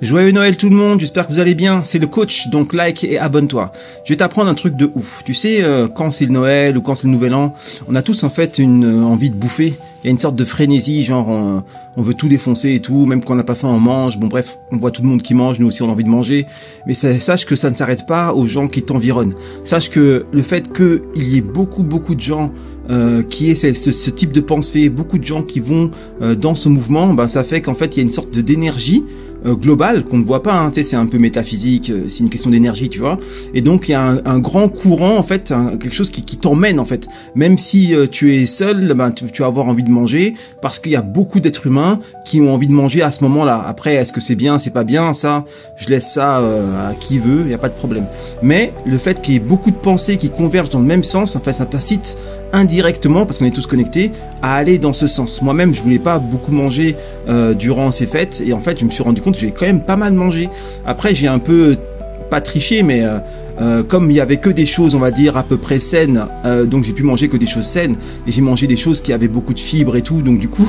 Joyeux Noël tout le monde, j'espère que vous allez bien, c'est le coach, donc like et abonne-toi. Je vais t'apprendre un truc de ouf. Tu sais, quand c'est le Noël ou quand c'est le Nouvel An, on a tous en fait une envie de bouffer. Il y a une sorte de frénésie, genre on veut tout défoncer et tout, même quand on n'a pas faim on mange. Bon bref, on voit tout le monde qui mange, nous aussi on a envie de manger. Mais sache que ça ne s'arrête pas aux gens qui t'environnent. Sache que le fait qu'il y ait beaucoup de gens qui aient ce type de pensée, beaucoup de gens qui vont dans ce mouvement, ben ça fait qu'en fait il y a une sorte d'énergie global qu'on ne voit pas, hein, tu sais, c'est un peu métaphysique, c'est une question d'énergie, tu vois. Et donc il y a un grand courant en fait, quelque chose qui t'emmène en fait. Même si tu es seul, ben tu vas avoir envie de manger parce qu'il y a beaucoup d'êtres humains qui ont envie de manger à ce moment-là. Après, est-ce que c'est bien, c'est pas bien, ça, je laisse ça à qui veut, il y a pas de problème. Mais le fait qu'il y ait beaucoup de pensées qui convergent dans le même sens, en fait, ça t'incite indirectement, parce qu'on est tous connectés, à aller dans ce sens. Moi-même, je voulais pas beaucoup manger durant ces fêtes, et en fait, je me suis rendu compte que j'ai quand même pas mal mangé. Après, j'ai un peu pas triché, mais comme il y avait que des choses, on va dire, à peu près saines, donc j'ai pu manger que des choses saines, et j'ai mangé des choses qui avaient beaucoup de fibres et tout, donc du coup,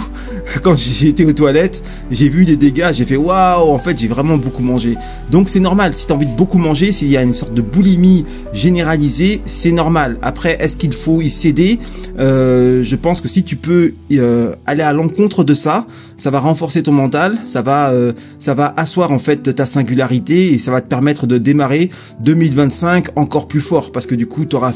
quand j'ai été aux toilettes, j'ai vu des dégâts, j'ai fait waouh, en fait j'ai vraiment beaucoup mangé. Donc c'est normal, si tu as envie de beaucoup manger, s'il y a une sorte de boulimie généralisée, c'est normal. Après, est-ce qu'il faut y céder? Je pense que si tu peux aller à l'encontre de ça, ça va renforcer ton mental, ça va asseoir en fait ta singularité, et ça va te permettre de démarrer 2025 encore plus fort, parce que du coup t'auras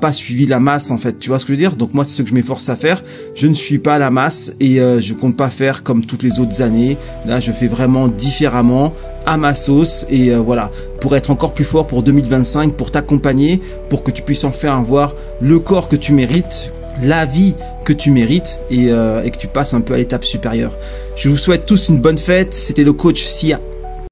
pas suivi la masse en fait, tu vois ce que je veux dire. Donc moi c'est ce que je m'efforce à faire, je ne suis pas la masse, et je compte pas faire comme toutes les autres années. Là je fais vraiment différemment, à ma sauce, et voilà, pour être encore plus fort pour 2025, pour t'accompagner, pour que tu puisses enfin avoir le corps que tu mérites, la vie que tu mérites, et que tu passes un peu à l'étape supérieure. Je vous souhaite tous une bonne fête. C'était le coach Sia.